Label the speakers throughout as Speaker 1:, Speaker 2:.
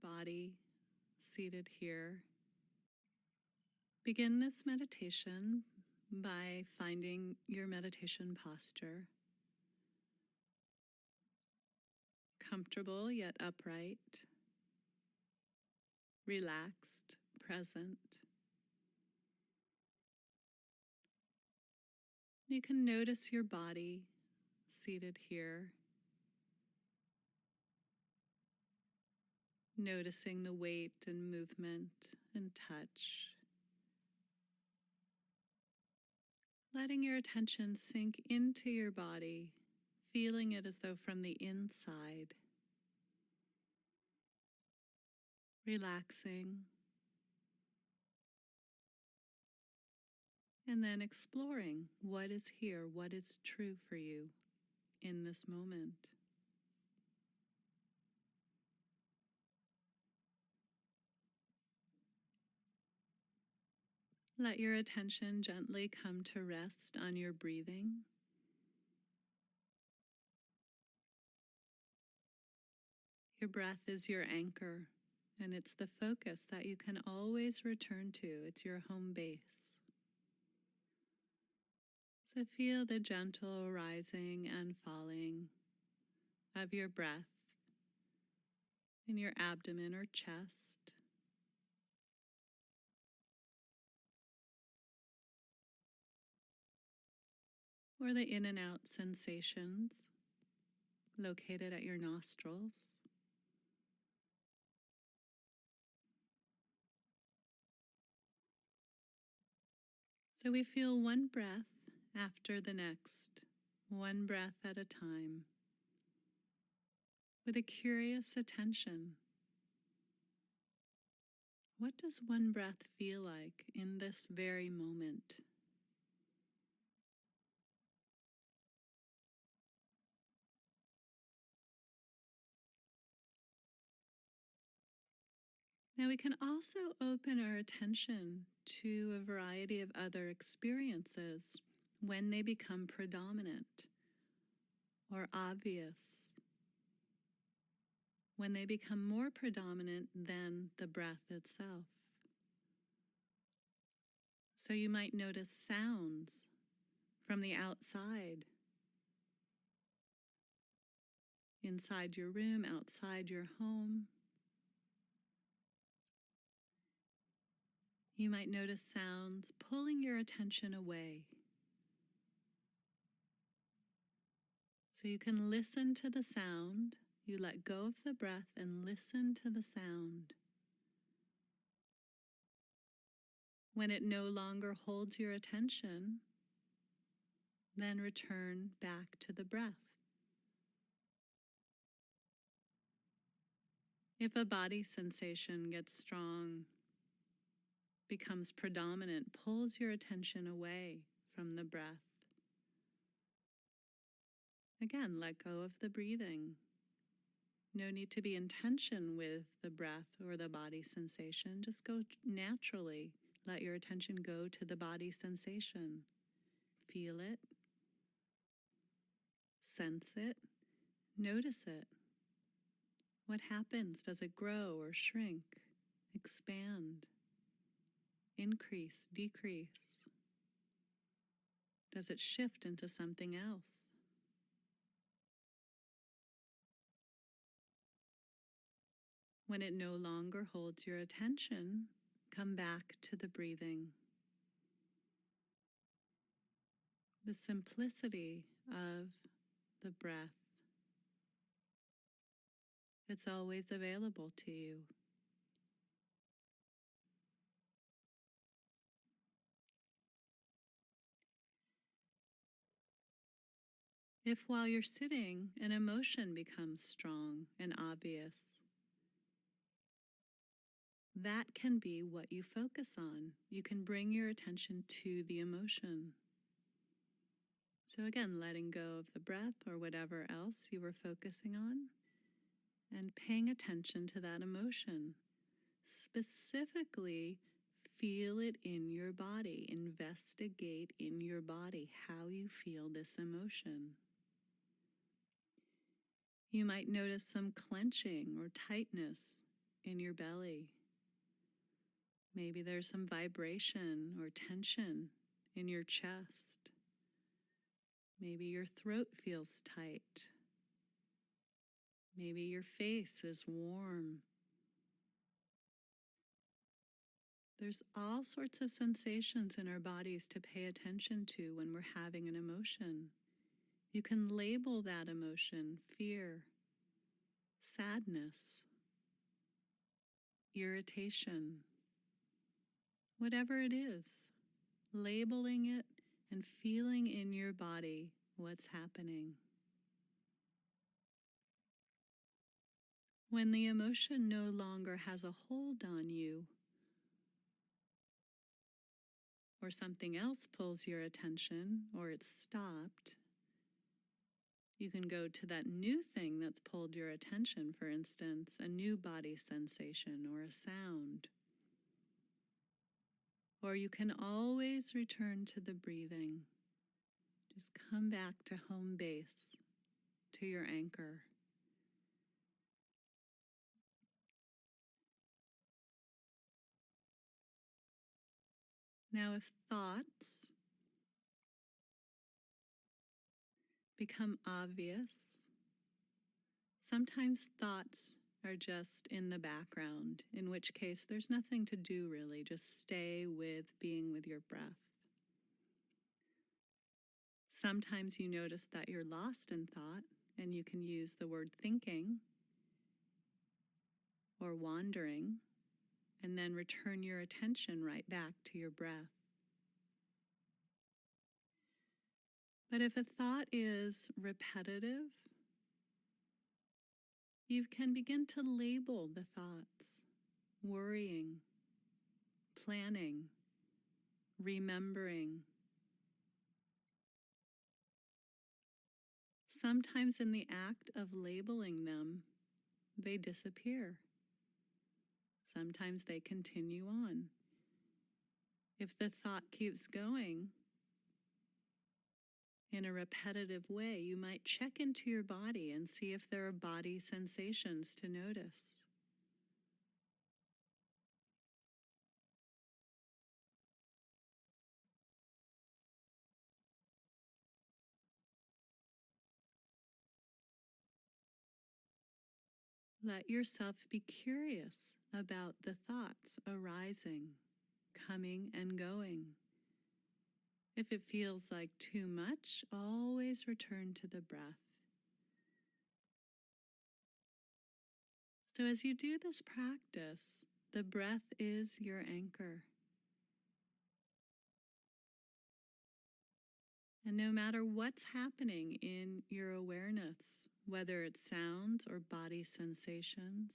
Speaker 1: body seated here. Begin this meditation by finding your meditation posture. Comfortable yet upright, relaxed, present. You can notice your body seated here, noticing the weight and movement and touch. Letting your attention sink into your body, feeling it as though from the inside. Relaxing. And then exploring what is here, what is true for you in this moment. Let your attention gently come to rest on your breathing. Your breath is your anchor, and it's the focus that you can always return to. It's your home base. So feel the gentle rising and falling of your breath in your abdomen or chest. Or the in and out sensations located at your nostrils. So we feel one breath after the next, one breath at a time, with a curious attention. What does one breath feel like in this very moment? Now we can also open our attention to a variety of other experiences when they become predominant or obvious, when they become more predominant than the breath itself. So you might notice sounds from the outside, inside your room, outside your home. You might notice sounds pulling your attention away. So you can listen to the sound. You let go of the breath and listen to the sound. When it no longer holds your attention, then return back to the breath. If a body sensation gets strong, becomes predominant, pulls your attention away from the breath, again, let go of the breathing. No need to be in tension with the breath or the body sensation. Just go naturally. Let your attention go to the body sensation. Feel it. Sense it. Notice it. What happens? Does it grow or shrink? Expand? Increase? Decrease? Does it shift into something else? When it no longer holds your attention, come back to the breathing. The simplicity of the breath. It's always available to you. If while you're sitting, an emotion becomes strong and obvious, that can be what you focus on. You can bring your attention to the emotion. So again, letting go of the breath or whatever else you were focusing on and paying attention to that emotion. Specifically, feel it in your body. Investigate in your body how you feel this emotion. You might notice some clenching or tightness in your belly. Maybe there's some vibration or tension in your chest. Maybe your throat feels tight. Maybe your face is warm. There's all sorts of sensations in our bodies to pay attention to when we're having an emotion. You can label that emotion fear, sadness, irritation, whatever it is, labeling it and feeling in your body what's happening. When the emotion no longer has a hold on you, or something else pulls your attention, or it's stopped, you can go to that new thing that's pulled your attention, for instance, a new body sensation or a sound. Or you can always return to the breathing. Just come back to home base, to your anchor. Now, if thoughts become obvious, sometimes thoughts are just in the background, in which case there's nothing to do really, just stay with being with your breath. Sometimes you notice that you're lost in thought, and you can use the word thinking or wandering, and then return your attention right back to your breath. But if a thought is repetitive, you can begin to label the thoughts: worrying, planning, remembering. Sometimes in the act of labeling them, they disappear. Sometimes they continue on. If the thought keeps going in a repetitive way, you might check into your body and see if there are body sensations to notice. Let yourself be curious about the thoughts arising, coming and going. If it feels like too much, always return to the breath. So as you do this practice, the breath is your anchor. And no matter what's happening in your awareness, whether it's sounds or body sensations,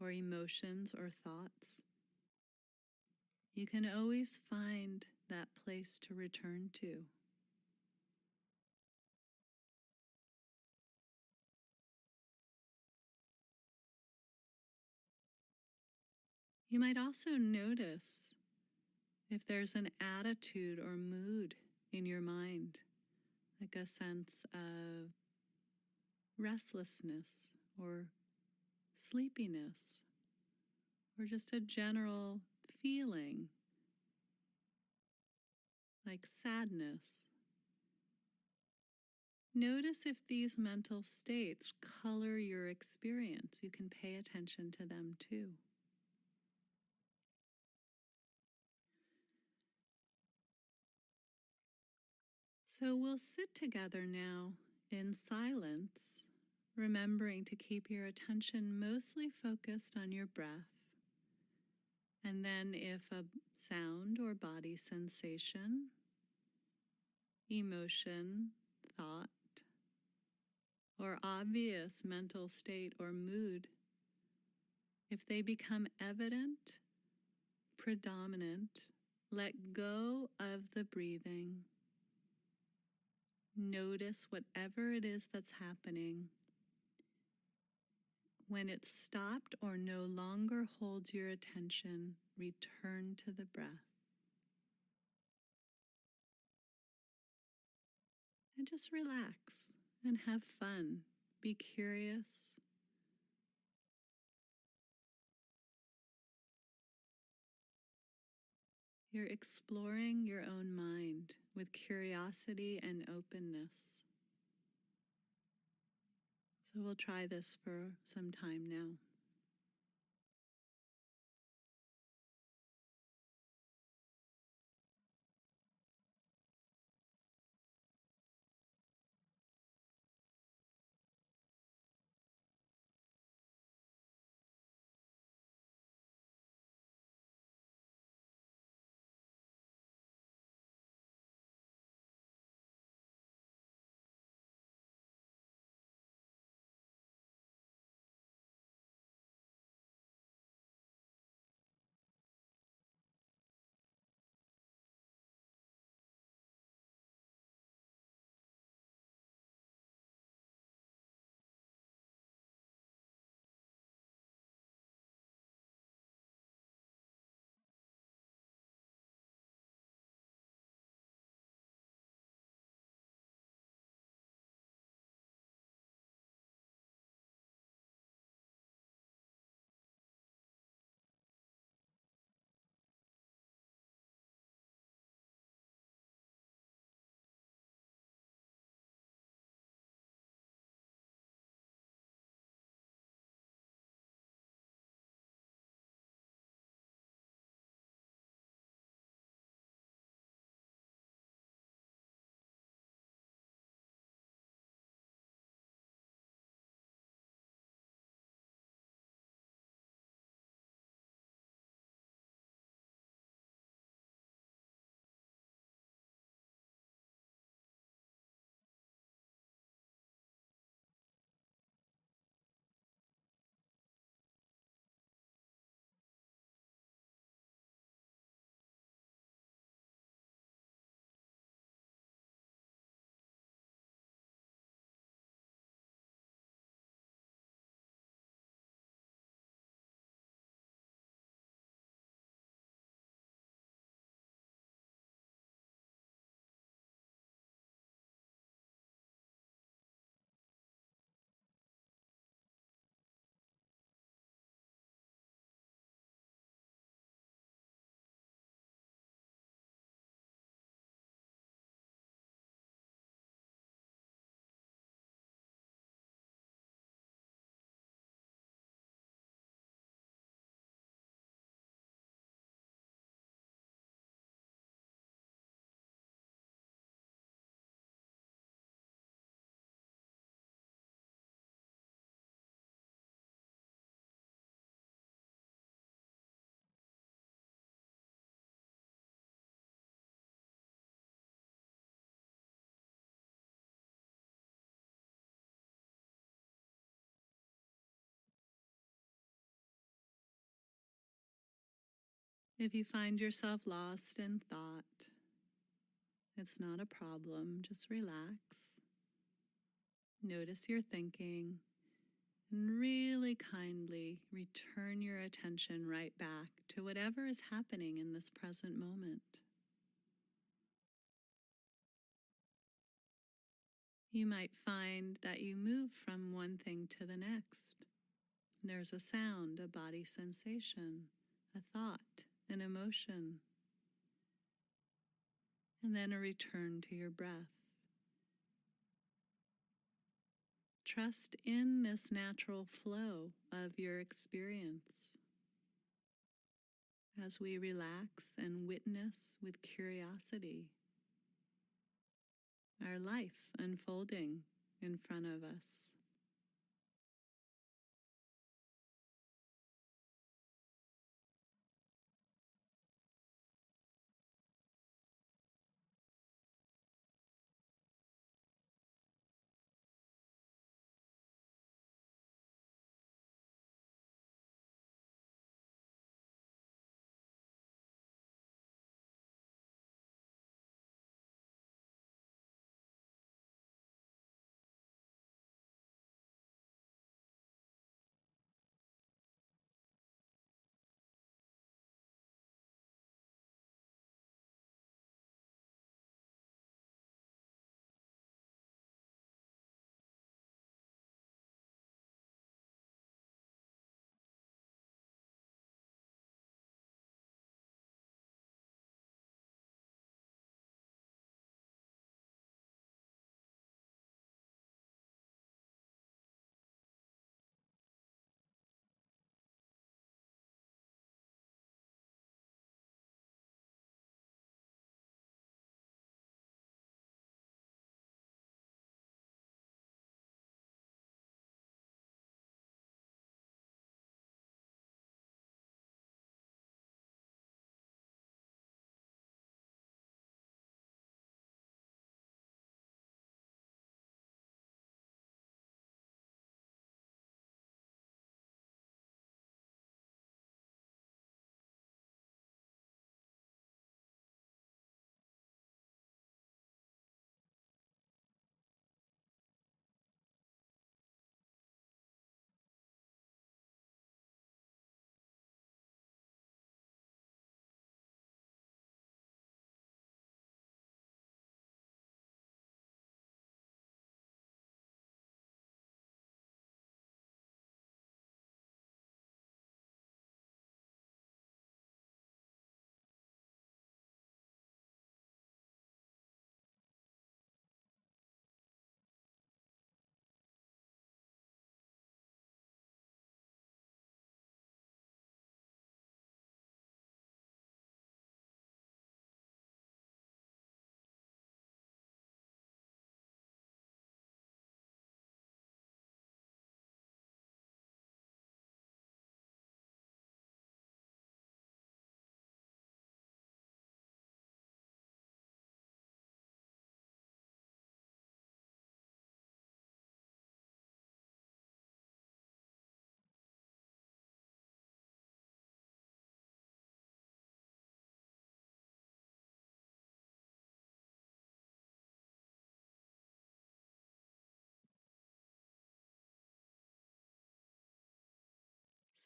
Speaker 1: or emotions or thoughts, you can always find that place to return to. You might also notice if there's an attitude or mood in your mind, like a sense of restlessness or sleepiness, or just a general feeling like sadness. Notice if these mental states color your experience. You can pay attention to them too. So we'll sit together now in silence, remembering to keep your attention mostly focused on your breath. And then if a sound or body sensation, emotion, thought, or obvious mental state or mood, if they become evident, predominant, let go of the breathing. Notice whatever it is that's happening. When it's stopped or no longer holds your attention, return to the breath. And just relax and have fun. Be curious. You're exploring your own mind with curiosity and openness. So we'll try this for some time now. If you find yourself lost in thought, it's not a problem. Just relax. Notice your thinking and really kindly return your attention right back to whatever is happening in this present moment. You might find that you move from one thing to the next. There's a sound, a body sensation, a thought, an emotion, and then a return to your breath. Trust in this natural flow of your experience as we relax and witness with curiosity our life unfolding in front of us.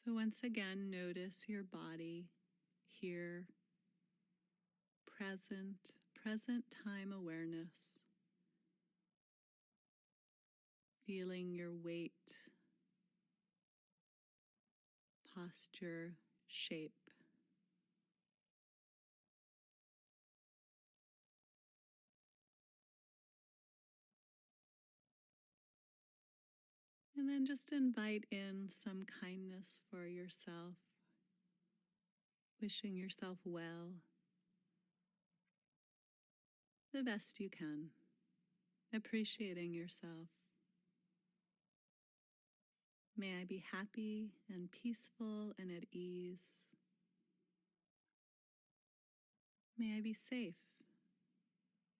Speaker 1: So once again, notice your body here, present time awareness, feeling your weight, posture, shape. And then just invite in some kindness for yourself, wishing yourself well, the best you can, appreciating yourself. May I be happy and peaceful and at ease. May I be safe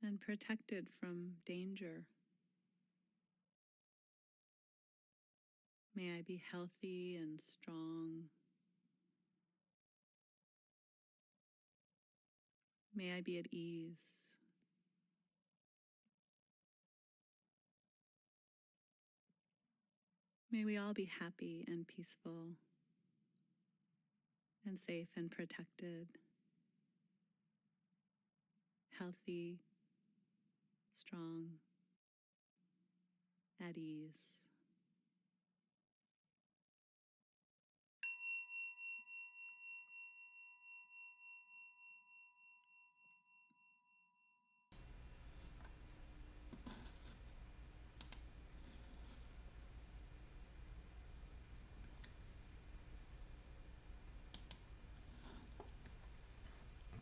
Speaker 1: and protected from danger. May I be healthy and strong. May I be at ease. May we all be happy and peaceful and safe and protected, healthy, strong, at ease.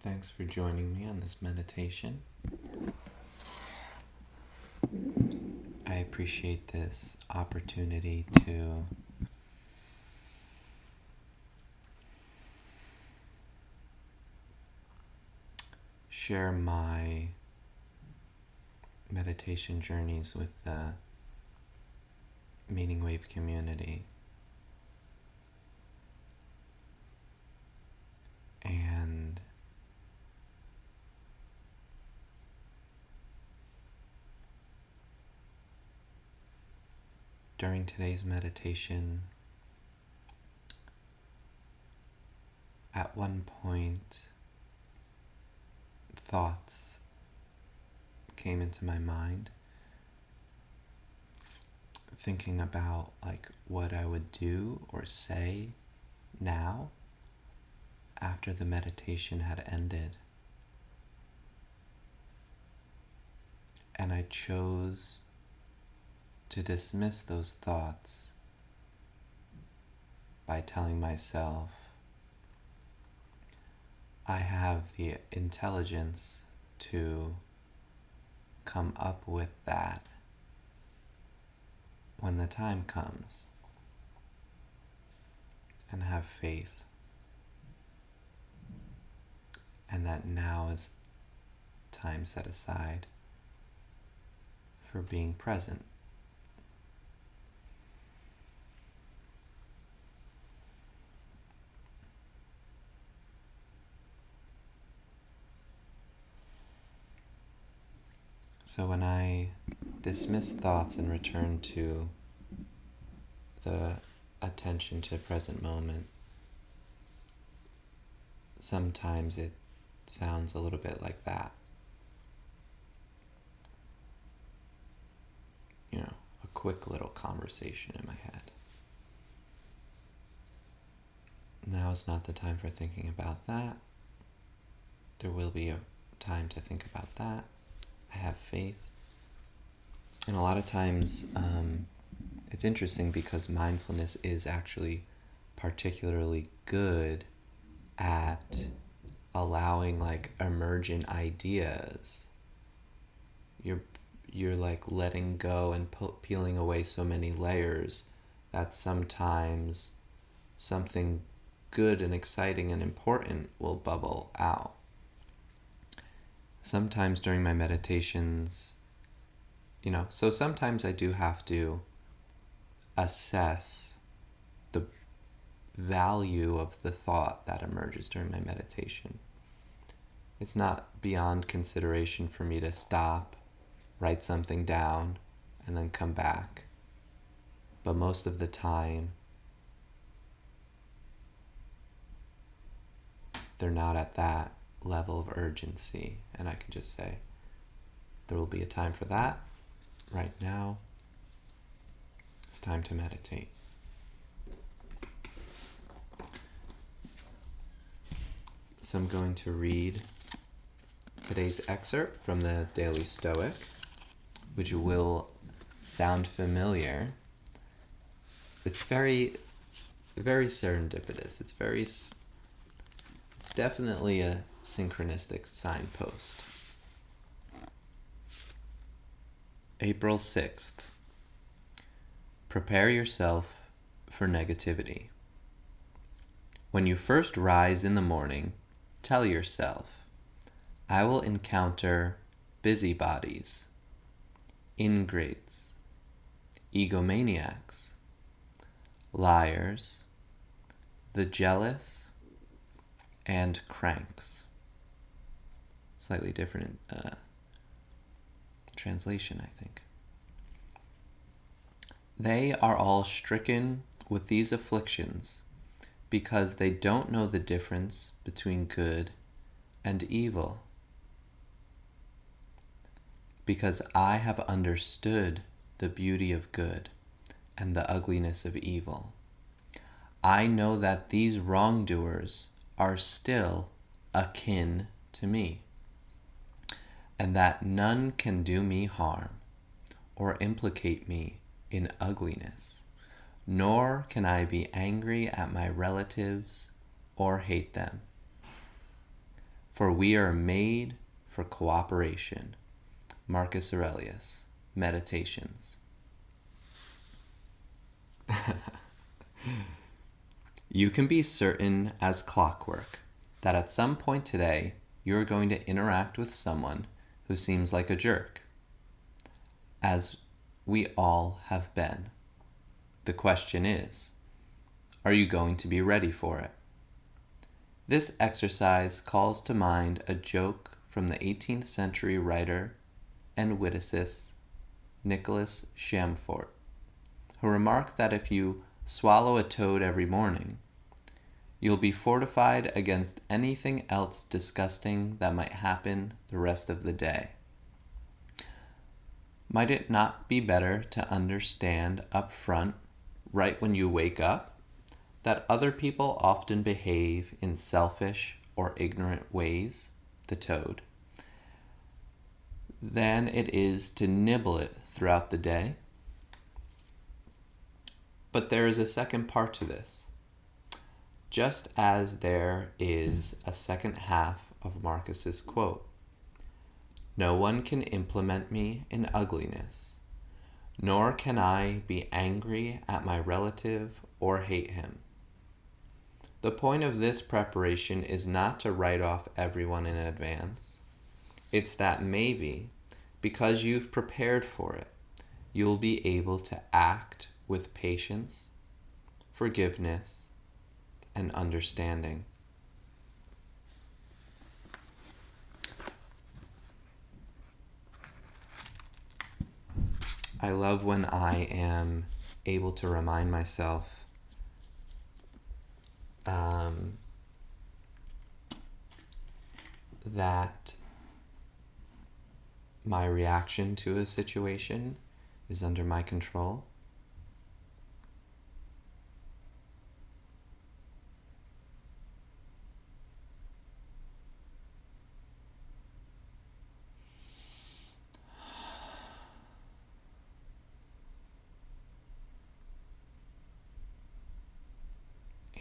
Speaker 2: Thanks for joining me on this meditation. I appreciate this opportunity to share my meditation journeys with the Meaning Wave community. And during today's meditation, at one point, thoughts came into my mind, thinking about like what I would do or say now after the meditation had ended. And I chose to dismiss those thoughts by telling myself, I have the intelligence to come up with that when the time comes, and have faith, and that now is time set aside for being present. So when I dismiss thoughts and return to the attention to the present moment, sometimes it sounds a little bit like that. A quick little conversation in my head. Now is not the time for thinking about that. There will be a time to think about that. I have faith. And a lot of times, it's interesting because mindfulness is actually particularly good at allowing like emergent ideas. You're like letting go and peeling away so many layers that sometimes something good and exciting and important will bubble out. Sometimes during my meditations, so sometimes I do have to assess the value of the thought that emerges during my meditation. It's not beyond consideration for me to stop, write something down, and then come back. But most of the time, they're not at that level of urgency. And I can just say, there will be a time for that. Right now, it's time to meditate. So I'm going to read today's excerpt from the Daily Stoic, which will sound familiar. It's very, very serendipitous. It's definitely a synchronistic signpost. April 6th. Prepare yourself for negativity. When you first rise in the morning, tell yourself, I will encounter busybodies, ingrates, egomaniacs, liars, the jealous, and cranks. Slightly different translation, I think. They are all stricken with these afflictions because they don't know the difference between good and evil. Because I have understood the beauty of good and the ugliness of evil. I know that these wrongdoers are still akin to me, and that none can do me harm or implicate me in ugliness, nor can I be angry at my relatives or hate them. For we are made for cooperation. Marcus Aurelius, Meditations. You can be certain as clockwork that at some point today you are going to interact with someone who seems like a jerk, as we all have been. The question is, are you going to be ready for it? This exercise calls to mind a joke from the 18th century writer and witticist Nicholas Chamfort, who remarked that if you swallow a toad every morning, you'll be fortified against anything else disgusting that might happen the rest of the day. Might it not be better to understand up front, right when you wake up, that other people often behave in selfish or ignorant ways, the toad, than it is to nibble it throughout the day? But there is a second part to this. Just as there is a second half of Marcus's quote, no one can implement me in ugliness, nor can I be angry at my relative or hate him. The point of this preparation is not to write off everyone in advance. It's that maybe, because you've prepared for it, you'll be able to act with patience, forgiveness, and understanding. I love when I am able to remind myself that my reaction to a situation is under my control.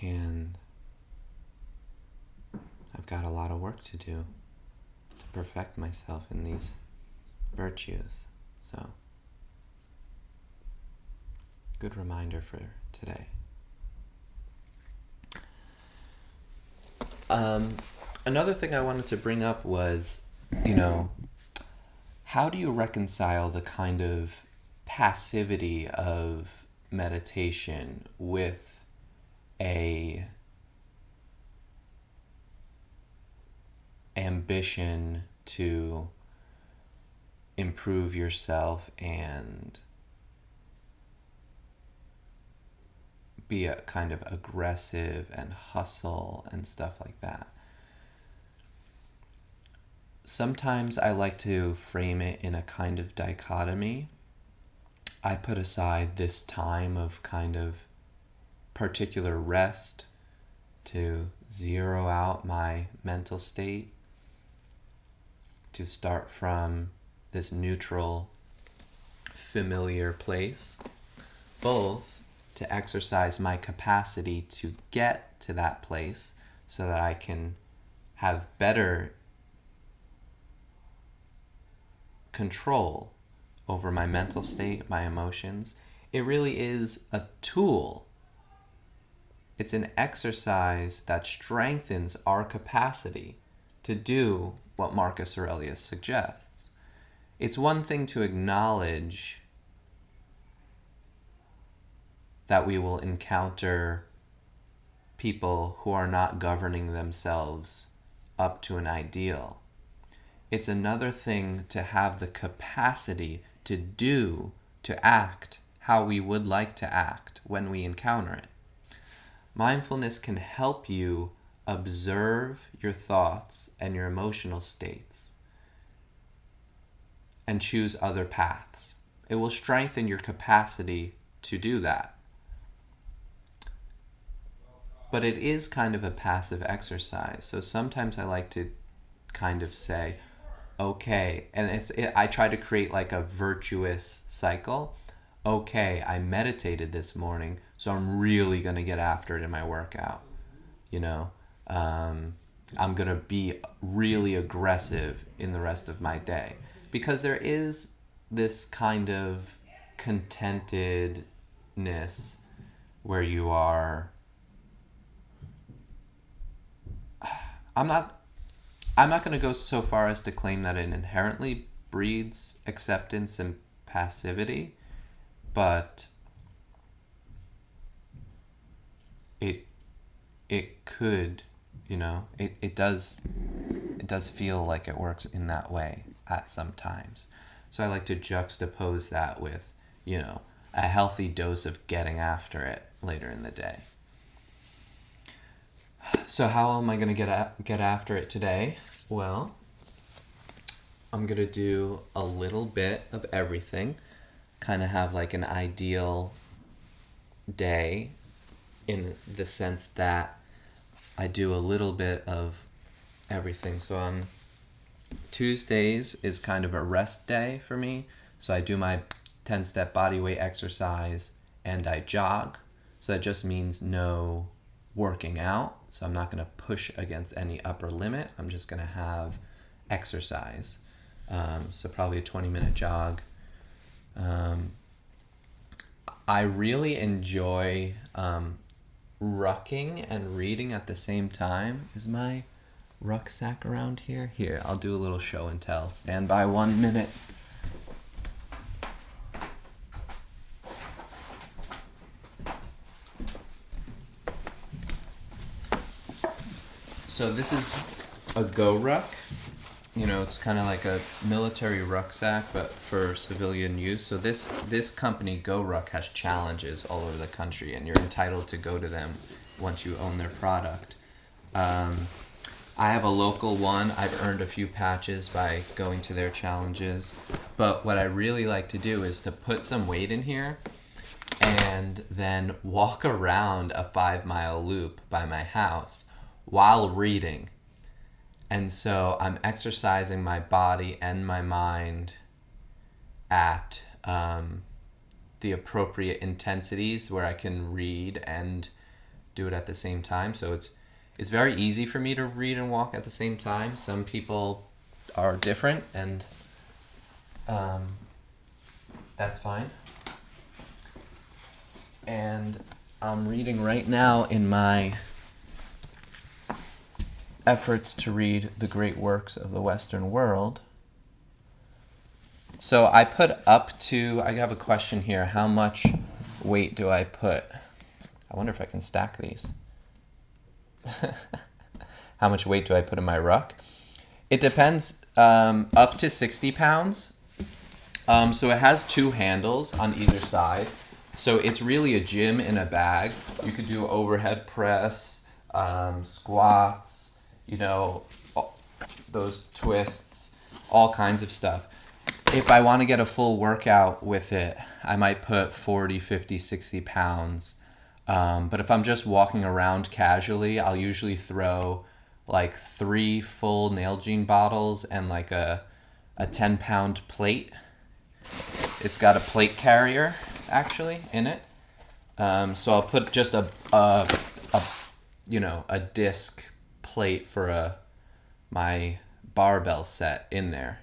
Speaker 2: And I've got a lot of work to do to perfect myself in these virtues. So, good reminder for today. Another thing I wanted to bring up was, how do you reconcile the kind of passivity of meditation with a ambition to improve yourself and be a kind of aggressive and hustle and stuff like that? sometimes I like to frame it in a kind of dichotomy. I put aside this time of kind of particular rest to zero out my mental state, to start from this neutral, familiar place, both to exercise my capacity to get to that place so that I can have better control over my mental state, my emotions. It really is a tool. It's an exercise that strengthens our capacity to do what Marcus Aurelius suggests. It's one thing to acknowledge that we will encounter people who are not governing themselves up to an ideal. It's another thing to have the capacity to do, to act how we would like to act when we encounter it. Mindfulness can help you observe your thoughts and your emotional states and choose other paths. It will strengthen your capacity to do that. But it is kind of a passive exercise. So sometimes I like to kind of say, okay, and I try to create like a virtuous cycle. Okay, I meditated this morning, so I'm really going to get after it in my workout. I'm going to be really aggressive in the rest of my day. Because there is this kind of contentedness where you are... I'm not going to go so far as to claim that it inherently breeds acceptance and passivity, but it could, it does feel like it works in that way at some times. So I like to juxtapose that with, a healthy dose of getting after it later in the day. So how am I going to get after it today? Well, I'm going to do a little bit of everything, kind of have like an ideal day in the sense that I do a little bit of everything. So on Tuesdays is kind of a rest day for me. So I do my 10-step body weight exercise and I jog. So that just means no working out. So I'm not going to push against any upper limit. I'm just going to have exercise. So probably a 20-minute jog. I really enjoy rucking and reading at the same time. Is my rucksack around here? Here, I'll do a little show and tell. Stand by 1 minute. So this is a Go Ruck. It's kind of like a military rucksack, but for civilian use. So this company, Go Ruck, has challenges all over the country, and you're entitled to go to them once you own their product. I have a local one. I've earned a few patches by going to their challenges. But what I really like to do is to put some weight in here and then walk around a 5-mile loop by my house while reading. And so I'm exercising my body and my mind at the appropriate intensities where I can read and do it at the same time. So it's very easy for me to read and walk at the same time. Some people are different, and that's fine. And I'm reading right now in my efforts to read the great works of the Western world. So I put up to, I have a question here, how much weight do I put? I wonder if I can stack these. How much weight do I put in my ruck? It depends, up to 60 pounds. So it has 2 handles on either side. So it's really a gym in a bag. You could do overhead press, squats, those twists, all kinds of stuff. If I want to get a full workout with it, I might put 40, 50, 60 pounds. But if I'm just walking around casually, I'll usually throw like 3 full Nalgene bottles and like a 10-pound plate. It's got a plate carrier actually in it. So I'll put just a disc plate for my barbell set in there.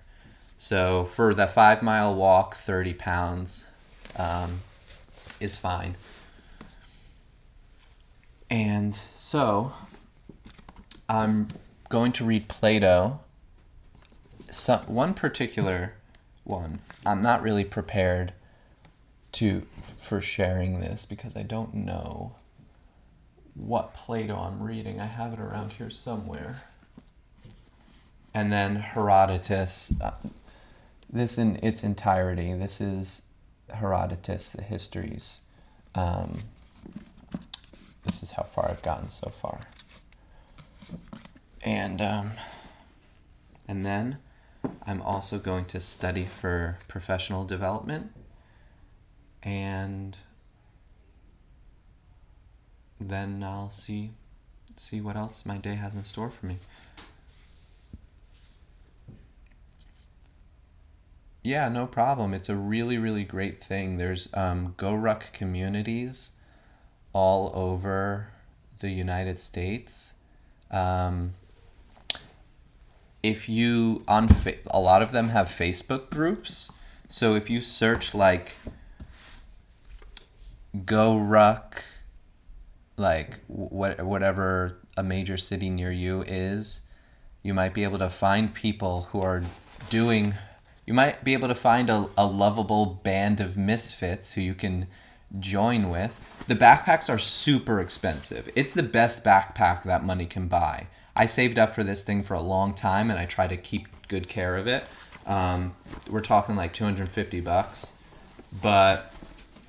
Speaker 2: So for the 5-mile walk, 30 pounds is fine. And so I'm going to read Plato. One particular one. I'm not really prepared for sharing this because I don't know what Plato I'm reading. I have it around here somewhere. And then Herodotus, this in its entirety. This is Herodotus, the histories. This is how far I've gotten so far. And then I'm also going to study for professional development. And then I'll see what else my day has in store for me. Yeah, no problem. It's a really, really great thing. There's GoRuck communities all over the United States. If you a lot of them have Facebook groups. So if you search like GoRuck, like whatever a major city near you is, you might be able to find people who are doing. You might be able to find a lovable band of misfits who you can join with. The backpacks are super expensive. It's the best backpack that money can buy. I saved up for this thing for a long time, and I try to keep good care of it. We're talking like $250, but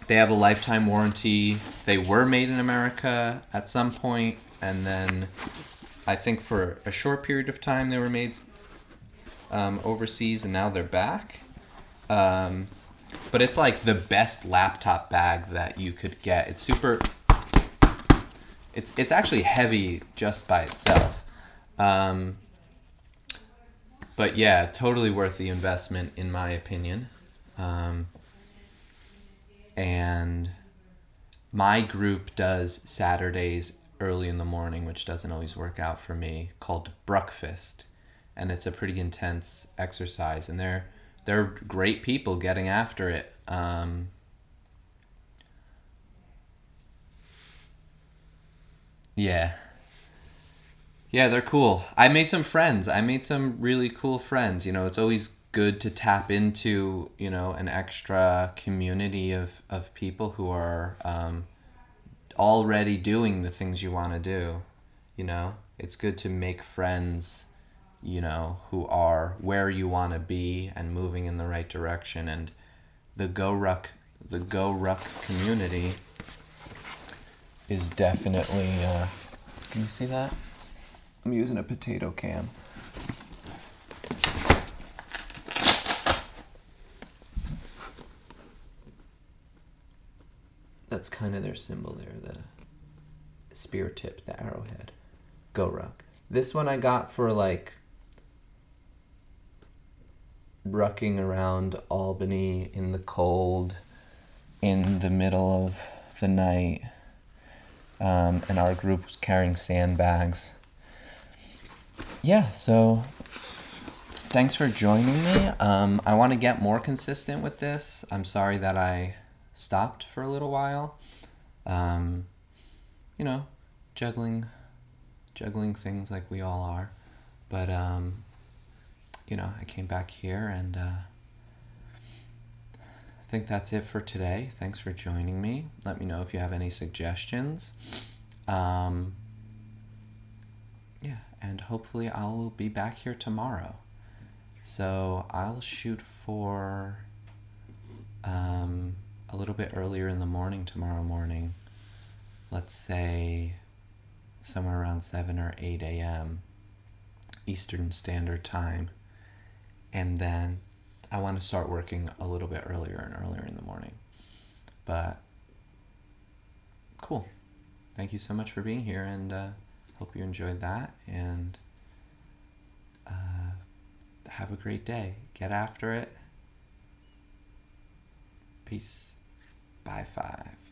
Speaker 2: they have a lifetime warranty. They were made in America at some point, and then I think for a short period of time they were made overseas, and now they're back. But it's like the best laptop bag that you could get. It's super. It's actually heavy just by itself. But yeah, totally worth the investment in my opinion. And my group does Saturdays early in the morning, which doesn't always work out for me, called Breakfast. And it's a pretty intense exercise, and they're great people getting after it. Yeah, they're cool. I made some friends. I made some really cool friends. It's always good to tap into an extra community of people who are already doing the things you want to do. It's good to make friends who are where you want to be and moving in the right direction. And the GoRuck community is definitely, can you see that? I'm using a potato can. That's kind of their symbol there, the spear tip, the arrowhead. GoRuck. This one I got for like rucking around Albany in the cold in the middle of the night, and our group was carrying sandbags. Yeah, so thanks for joining me. I want to get more consistent with this. I'm sorry that I stopped for a little while. Juggling things like we all are. But I came back here, and I think that's it for today. Thanks for joining me. Let me know if you have any suggestions. And hopefully I'll be back here tomorrow. So I'll shoot for a little bit earlier in the morning tomorrow morning. Let's say somewhere around 7 or 8 a.m. Eastern Standard Time. And then I want to start working a little bit earlier and earlier in the morning. But cool. Thank you so much for being here, and hope you enjoyed that. And have a great day. Get after it. Peace. Bye, 5.